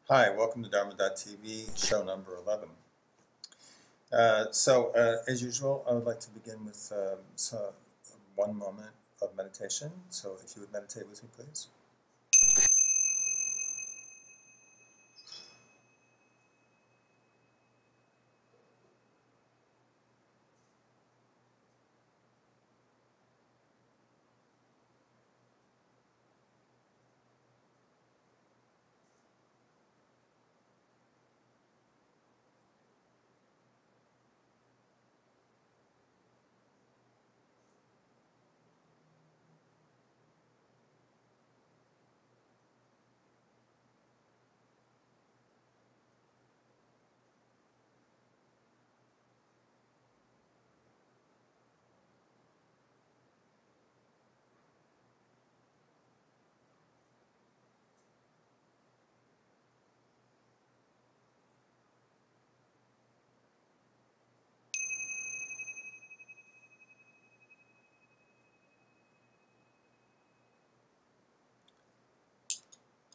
Hi, welcome to Dharma.tv, show number 11. As usual, I would like to begin with one moment of meditation. So if you would meditate with me, please.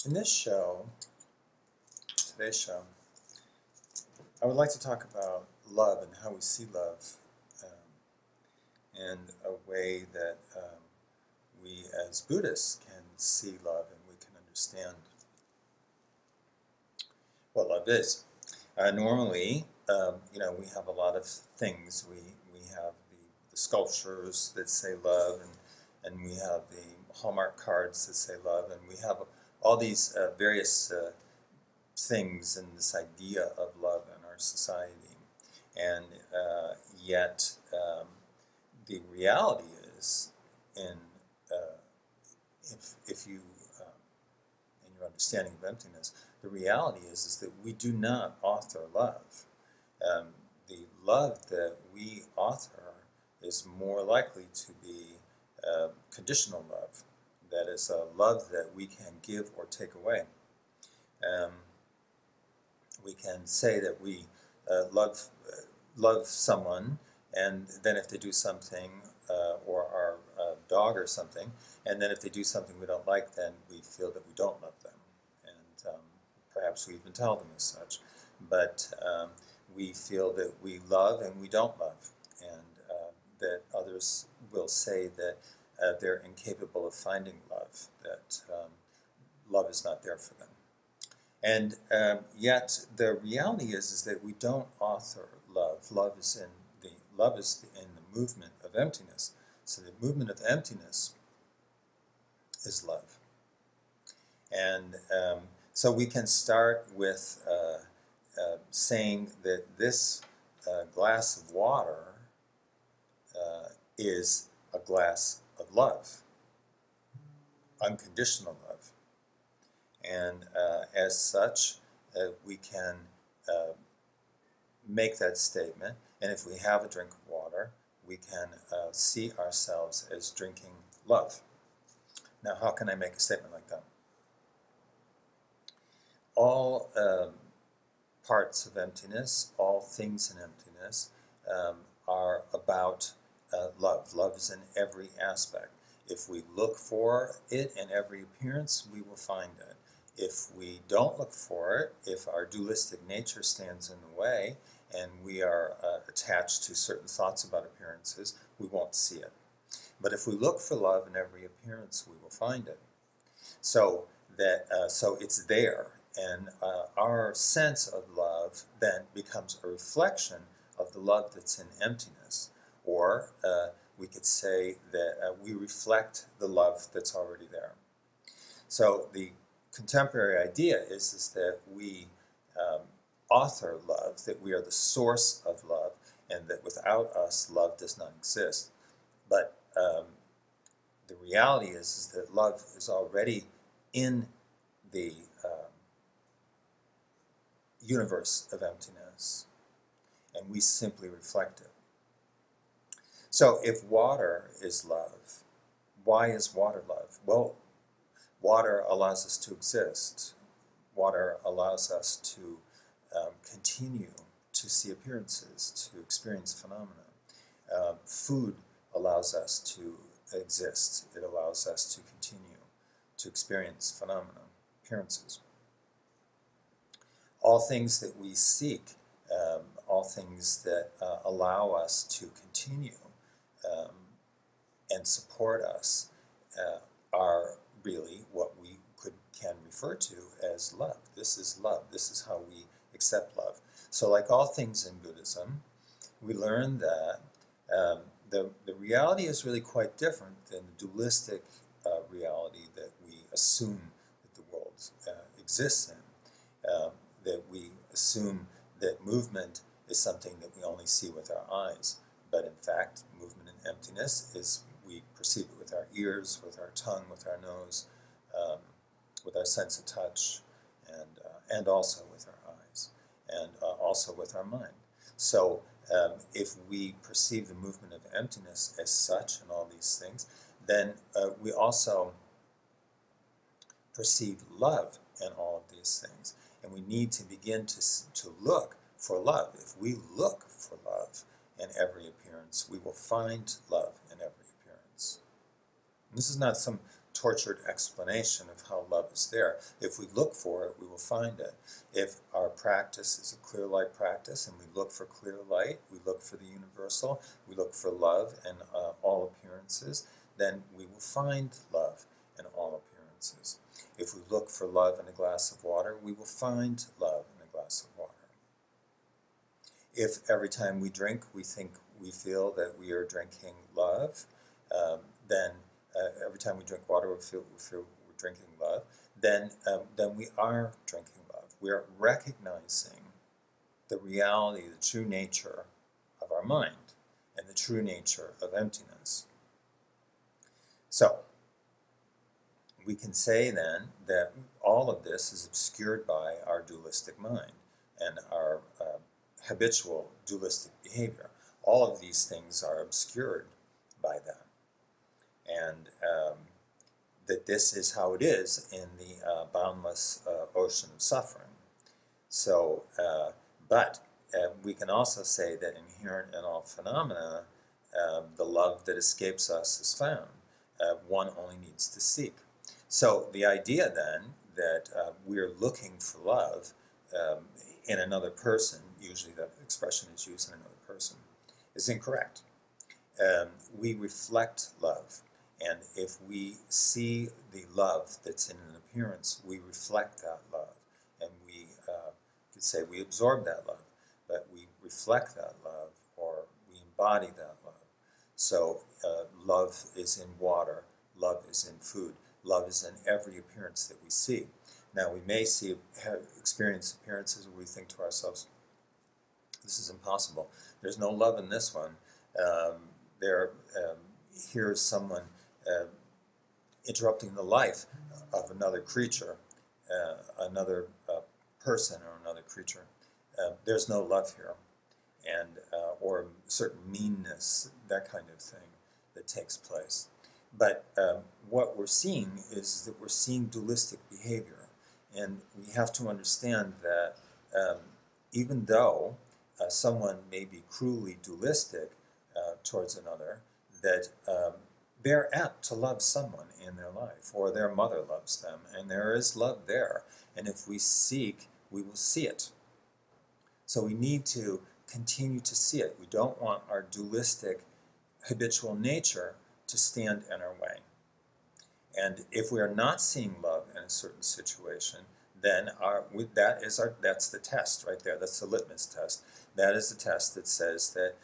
In this show, today's show, I would like to talk about love and how we see love, and a way that we as Buddhists can see love and we can understand what love is. Normally, we have a lot of things. We have the sculptures that say love, and we have the Hallmark cards that say love, and we have all these various things and this idea of love in our society. And yet, the reality is, in if you in your understanding of emptiness, the reality is that we do not author love. Um, the love that we author is more likely to be conditional love. That is a love that we can give or take away. Um, we can say that we love someone, and then if they do something, or our dog or something, and then if they do something we don't like, then we feel that we don't love them, and perhaps we even tell them as such. But we feel that we love and we don't love, and that others will say that they're incapable of finding love, that love is not there for them. And yet the reality is that we don't author love. Love is in the movement of emptiness. So the movement of emptiness is love. And so we can start with saying that this glass of water is a glass of love, unconditional love. And as such, we can make that statement, and if we have a drink of water, we can see ourselves as drinking love. Now, how can I make a statement like that? All parts of emptiness, all things in emptiness, are about love. Love is in every aspect. If we look for it in every appearance, we will find it. If we don't look for it, if our dualistic nature stands in the way, and we are attached to certain thoughts about appearances, we won't see it. But if we look for love in every appearance, we will find it. So so it's there, and our sense of love then becomes a reflection of the love that's in emptiness, or we could say that we reflect the love that's already there. So the contemporary idea is that we author love, that we are the source of love, and that without us, love does not exist. But the reality is that love is already in the universe of emptiness, and we simply reflect it. So if water is love, why is water love? Well, water allows us to exist. Water allows us to continue to see appearances, to experience phenomena. Food allows us to exist. It allows us to continue to experience phenomena, appearances. all things that we seek, all things that allow us to continue um, and support us are really what we can refer to as love. This is love. This is how we accept love. So like all things in Buddhism, we learn that the reality is really quite different than the dualistic reality that we assume that the world exists in. That we assume that movement is something that we only see with our eyes. But in fact, movement and emptiness is, we perceive it with our ears, with our tongue, with our nose, with our sense of touch, and also with our eyes, and also with our mind. So if we perceive the movement of emptiness as such and all these things, then we also perceive love in all of these things. And we need to begin to look for love. If we look for love in every appearance, we will find love in every appearance. And this is not some tortured explanation of how love is there. If we look for it, we will find it. If our practice is a clear light practice and we look for clear light, we look for the universal, we look for love in all appearances, then we will find love in all appearances. If we look for love in a glass of water, we will find love in a glass of water. If every time we drink we feel that we are drinking love, then every time we drink water we feel we're drinking love, then we are drinking love. We are recognizing the reality, the true nature of our mind and the true nature of emptiness. So, we can say then that all of this is obscured by our dualistic mind and our habitual dualistic behavior. All of these things are obscured by that. And that this is how it is in the boundless ocean of suffering. So, but we can also say that inherent in all phenomena, the love that escapes us is found. One only needs to seek. So the idea then that we're looking for love in another person, usually that expression is used in another person, is incorrect. We reflect love, and if we see the love that's in an appearance, we reflect that love, and we could say we absorb that love, but we reflect that love, or we embody that love. So love is in water, love is in food, love is in every appearance that we see. Now we may experience appearances where we think to ourselves, this is impossible. There's no love in this one. Here's someone interrupting the life of another creature, another person or another creature. There's no love here, and or certain meanness, that kind of thing that takes place. But what we're seeing is that we're seeing dualistic behavior, and we have to understand that even though someone may be cruelly dualistic towards another, that they're apt to love someone in their life, or their mother loves them, and there is love there. And if we seek, we will see it. So we need to continue to see it. We don't want our dualistic habitual nature to stand in our way. And if we are not seeing love in a certain situation, then that's the test right there. That's the litmus test. That is the test that says that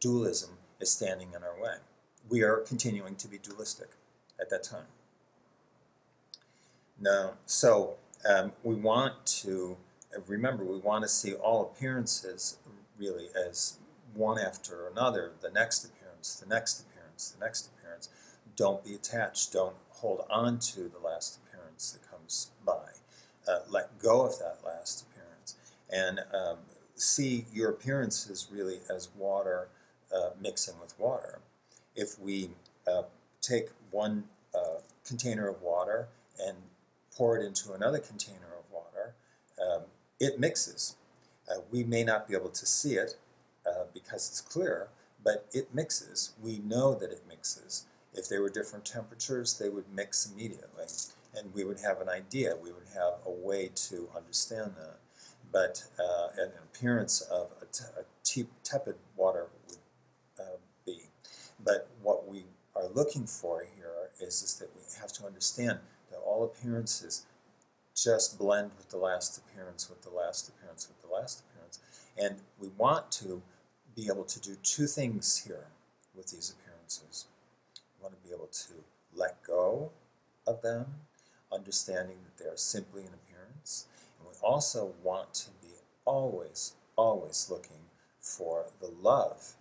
dualism is standing in our way. We are continuing to be dualistic at that time. Now, so we want to, remember, we want to see all appearances really as one after another, the next appearance, the next appearance, the next appearance. Don't be attached. Don't hold on to the last appearance that comes by. Let go of that last appearance, and see your appearances really as water mixing with water. If we take one container of water and pour it into another container of water, it mixes. We may not be able to see it because it's clear, but it mixes. We know that it mixes. If they were different temperatures, they would mix immediately, and we would have an idea. We would have a way to understand that. but an appearance of a tepid water would be. But what we are looking for here is that we have to understand that all appearances just blend with the last appearance, with the last appearance, with the last appearance. And we want to be able to do two things here with these appearances. We want to be able to let go of them, understanding that they are simply an appearance. And we also want to be always, always looking for the love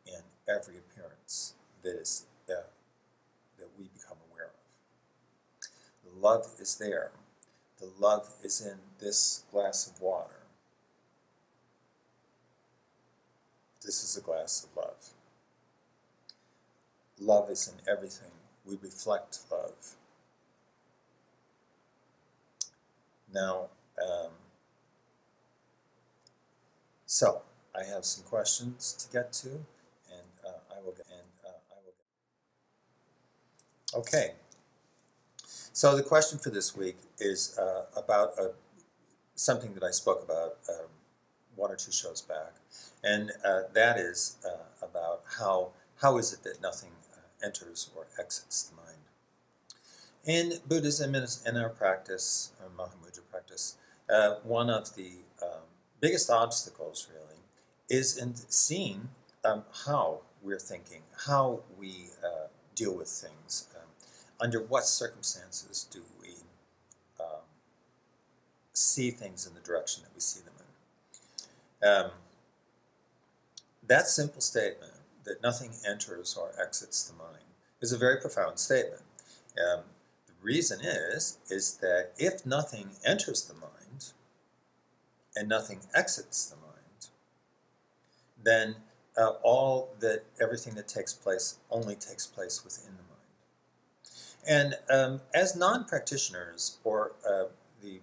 in every appearance that we become aware of. The love is there. The love is in this glass of water. This is a glass of love. Love is in everything. We reflect love. Now, so I have some questions to get to, and I will get. Okay. So the question for this week is about something that I spoke about one or two shows back, and that is about how is it that nothing enters or exits the mind. In Buddhism, in our practice, our mahamudra practice, one of the biggest obstacles really is in seeing how we're thinking, how we deal with things, under what circumstances do we see things in the direction that we see them in. That simple statement, that nothing enters or exits the mind, is a very profound statement. The reason is that if nothing enters the mind and nothing exits the mind, then everything that takes place only takes place within the mind. And as non-practitioners or the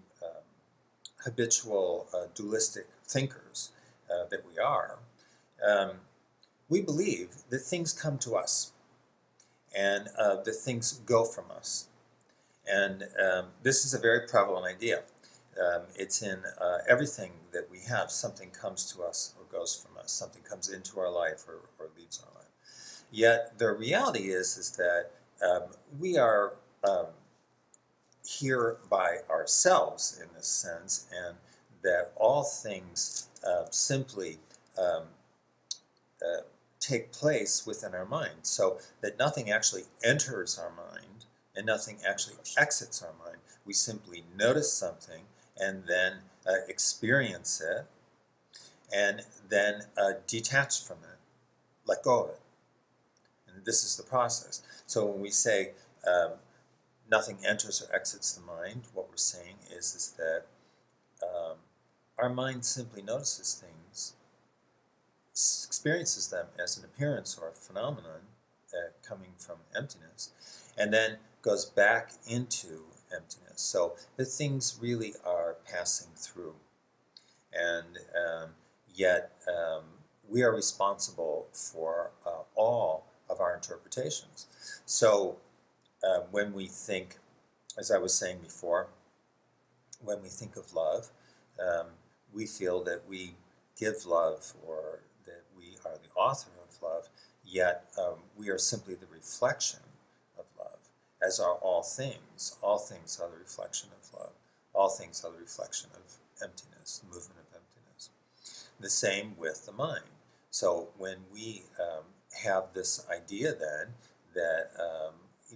habitual dualistic thinkers that we are, we believe that things come to us and that things go from us. And this is a very prevalent idea. It's in everything that we have. Something comes to us or goes from us. Something comes into our life or leaves our life. Yet the reality is that we are here by ourselves in this sense, and that all things simply take place within our mind, so that nothing actually enters our mind and nothing actually exits our mind. We simply notice something and then experience it and then detach from it, let go of it. And this is the process. So when we say nothing enters or exits the mind, what we're saying is that our mind simply notices things, experiences them as an appearance or a phenomenon coming from emptiness, and then goes back into emptiness. So the things really are passing through. And yet we are responsible for all of our interpretations. So when we think, as I was saying before, when we think of love, we feel that we give love or that we are the author of love, yet we are simply the reflection of love, as are all things. All things are the reflection of love. All things are the reflection of emptiness, the movement of emptiness. The same with the mind. So when we have this idea then that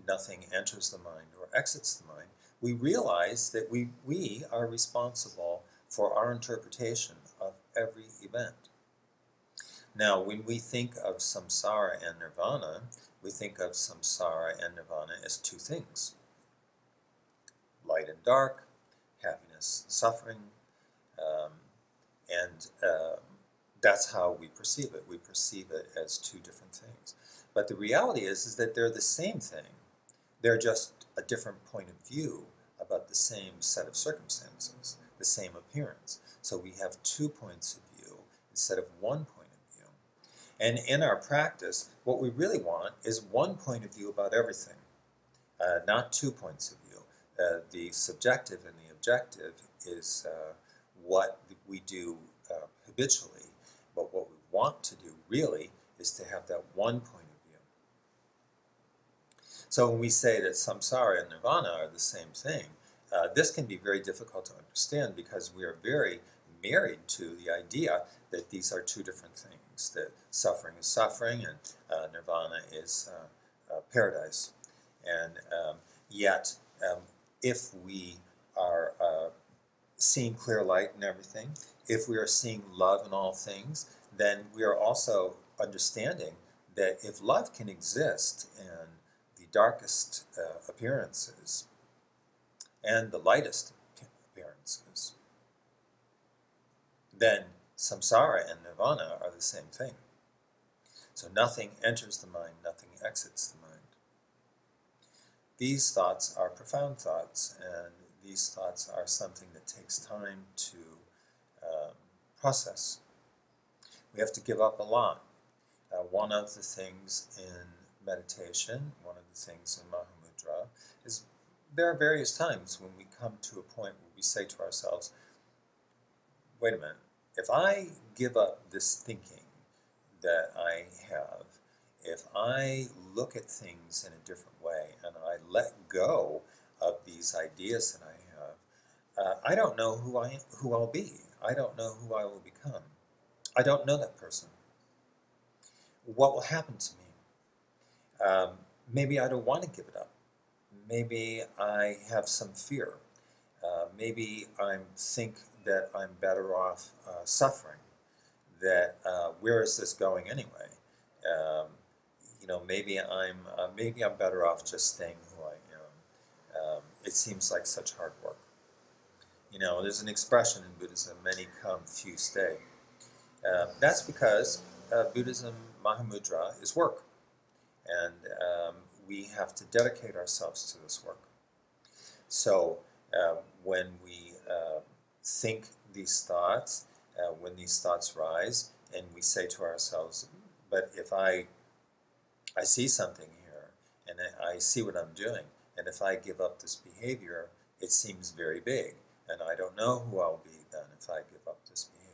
nothing enters the mind or exits the mind, we realize that we are responsible for our interpretation of every event. Now, when we think of samsara and nirvana, we think of samsara and nirvana as two things: light and dark, happiness and suffering, and that's how we perceive it. We perceive it as two different things. But the reality is that they're the same thing. They're just a different point of view about the same set of circumstances, the same appearance. So we have 2 points of view instead of 1 point of view. And in our practice, what we really want is 1 point of view about everything, not 2 points of view. The subjective and the objective is what we do habitually, but what we want to do really is to have that one point of view. So when we say that samsara and nirvana are the same thing, this can be very difficult to understand because we are very married to the idea that these are two different things, that suffering is suffering and nirvana is paradise. And yet, if we are seeing clear light in everything, if we are seeing love in all things, then we are also understanding that if love can exist in the darkest appearances and the lightest appearances, then samsara and nirvana are the same thing. So nothing enters the mind, nothing exits the mind. These thoughts are profound thoughts, and these thoughts are something that takes time to process. We have to give up a lot. One of the things in meditation, one of the things in mahamudra, is there are various times when we come to a point where we say to ourselves, wait a minute, if I give up this thinking that I have, if I look at things in a different way and I let go of these ideas that I have, I don't know who I'll be. I don't know who I will become. I don't know that person. What will happen to me? Maybe I don't want to give it up. Maybe I have some fear. Maybe I think that I'm better off suffering. That where is this going anyway? Maybe I'm better off just staying who I am. It seems like such hard work. There's an expression in Buddhism: "Many come, few stay." That's because Buddhism, mahamudra, is work, and we have to dedicate ourselves to this work. So when we think these thoughts, when these thoughts rise, and we say to ourselves, but if I see something here, and I see what I'm doing, and if I give up this behavior, it seems very big, and I don't know who I'll be then if I give up this behavior.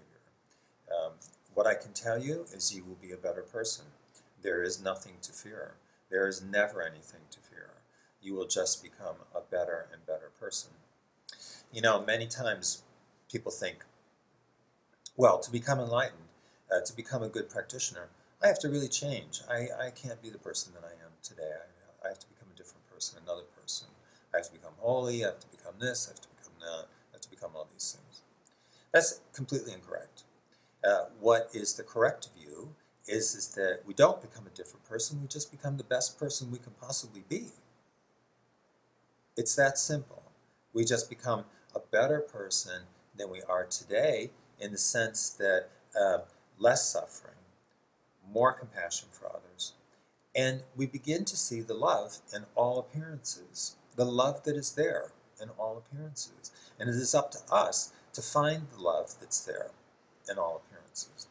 What I can tell you is you will be a better person. There is nothing to fear. There is never anything to fear. You will just become a better and better person. Many times people think, well, to become enlightened, to become a good practitioner, I have to really change. I can't be the person that I am today. I have to become a different person, another person. I have to become holy, I have to become this, I have to become that, I have to become all these things. That's completely incorrect. What is the correct view is that we don't become a different person, we just become the best person we can possibly be. It's that simple. We just become a better person than we are today in the sense that less suffering, more compassion for others, and we begin to see the love in all appearances, the love that is there in all appearances. And it is up to us to find the love that's there in all appearances.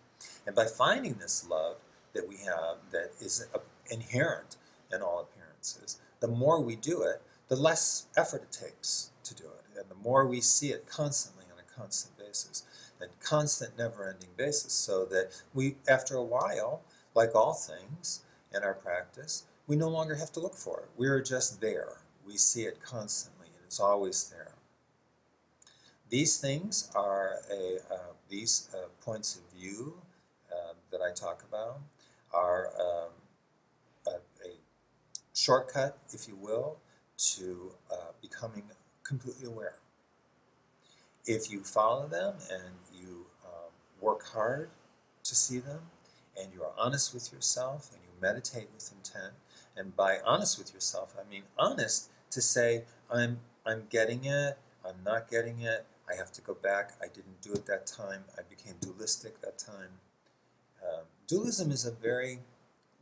And by finding this love that we have that is inherent in all appearances, the more we do it, the less effort it takes to do it. And the more we see it constantly on a constant basis, and constant never-ending basis, so that we, after a while, like all things in our practice, we no longer have to look for it. We're just there. We see it constantly, and it's always there. These things are these points of view that I talk about are a shortcut, if you will, to becoming completely aware. If you follow them and you work hard to see them, and you are honest with yourself, and you meditate with intent, and by honest with yourself, I mean honest to say, I'm getting it, I'm not getting it, I have to go back, I didn't do it that time, I became dualistic that time. Dualism is a very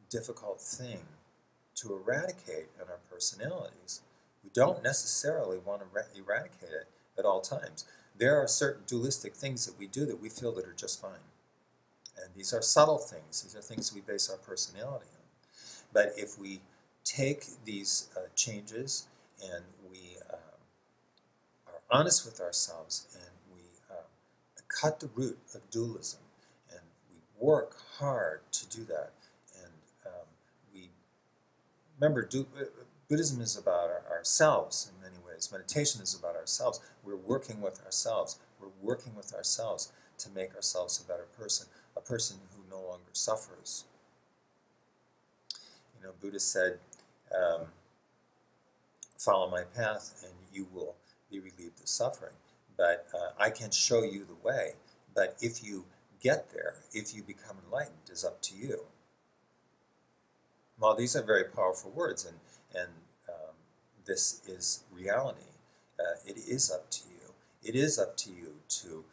difficult thing to eradicate in our personalities. We don't necessarily want to eradicate it at all times. There are certain dualistic things that we do that we feel that are just fine. And these are subtle things. These are things we base our personality on. But if we take these changes and we are honest with ourselves and we cut the root of dualism, and we work hard to do that. And we remember, Buddhism is about ourselves in many ways. Meditation is about ourselves. We're working with ourselves. We're working with ourselves to make ourselves a better person, a person who no longer suffers. You know, Buddha said, follow my path and you will be relieved of suffering. But I can show you the way. But if you get there, if you become enlightened, is up to you. Well, these are very powerful words, and this is reality. It is up to you. It is up to you to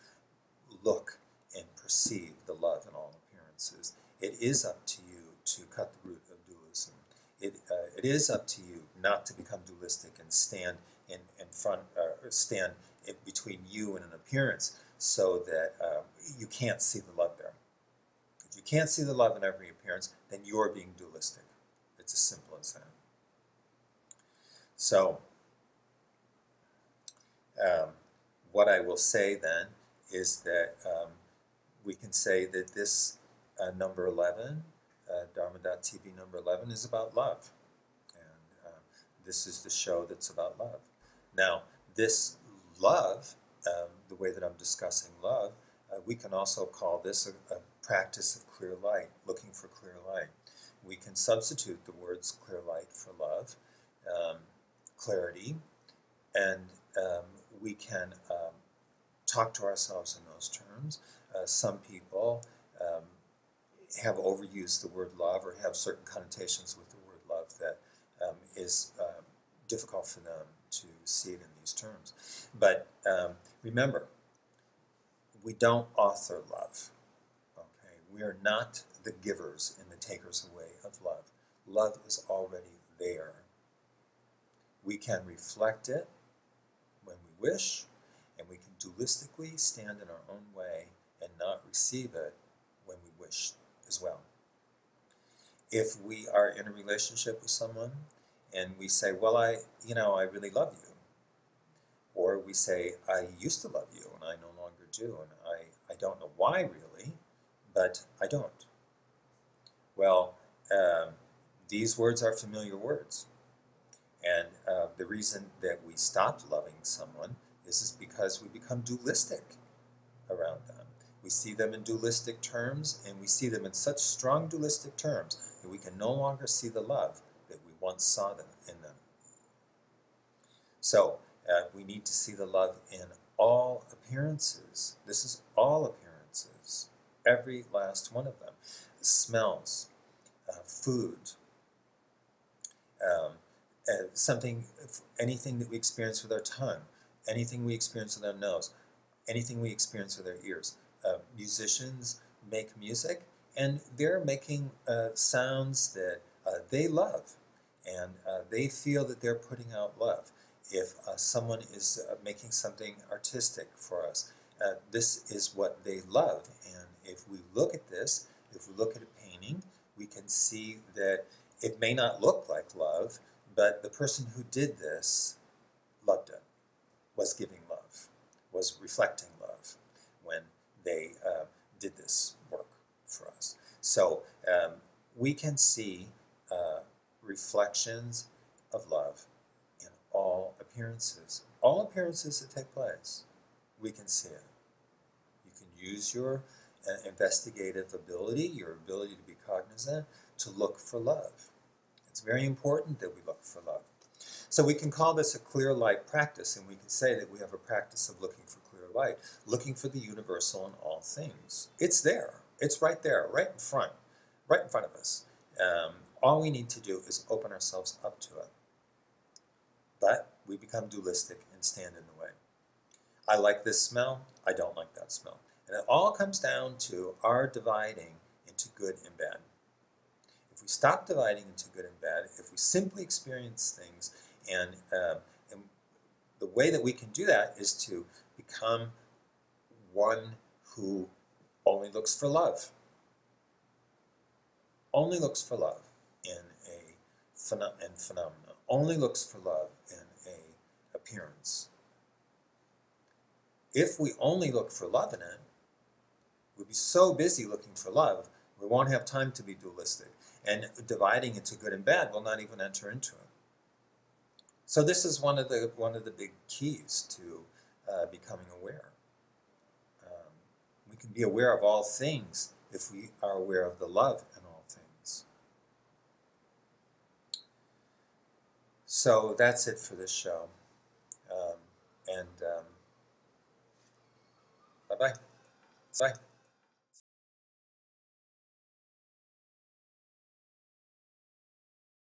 look and perceive the love in all appearances. It is up to you to cut the root of dualism. It is up to you not to become dualistic and stand in front, stand in between you and an appearance, so that you can't see the love there. If you can't see the love in every appearance, then you're being dualistic. It's as simple as that. So, what I will say then is that we can say that this number 11, Dharma.tv number 11, is about love. And this is the show that's about love. Now, this love, the way that I'm discussing love, we can also call this a practice of clear light, looking for clear light. We can substitute the words clear light for love, clarity, and we can talk to ourselves in those terms. Some people have overused the word love or have certain connotations with the word love that is difficult for them to see it in these terms. But remember, we don't author love. Okay? We are not the givers and the takers away of love. Love is already there. We can reflect it when we wish, and we can dualistically stand in our own way and not receive it when we wish as well. If we are in a relationship with someone and we say, well, I really love you, or we say, I used to love you and I no longer do, and I don't know why really, but I don't. Well, these words are familiar words. And the reason that we stopped loving someone is because we become dualistic around them. We see them in dualistic terms, and we see them in such strong dualistic terms that we can no longer see the love that we once saw them in them. So we need to see the love in all appearances. This is all appearances, every last one of them. Smells, food, anything that we experience with our tongue, anything we experience with our nose, anything we experience with our ears. Musicians make music, and they're making sounds that they love, and they feel that they're putting out love. If someone is making something artistic for us, this is what they love. And if we look at this, if we look at a painting, we can see that it may not look like love, but the person who did this loved it, was giving love, was reflecting love when they did this work for us. So we can see reflections of love in all appearances. All appearances that take place, we can see it. You can use your investigative ability, your ability to be cognizant, to look for love. It's very important that we look for love. So we can call this a clear light practice, and we can say that we have a practice of looking for clear light, looking for the universal in all things. It's there. It's right there, right in front of us. All we need to do is open ourselves up to it. But we become dualistic and stand in the way. I like this smell. I don't like that smell. And it all comes down to our dividing into good and bad. If we stop dividing into good and bad, if we simply experience things, and the way that we can do that is to become one who only looks for love. Only looks for love in phenomena. Only looks for love in a appearance. If we only look for love in it, We'll be so busy looking for love, we won't have time to be dualistic. And dividing into good and bad, we'll not even enter into it. So this is one of the big keys to becoming aware. We can be aware of all things if we are aware of the love in all things. So that's it for this show. And bye-bye. Bye.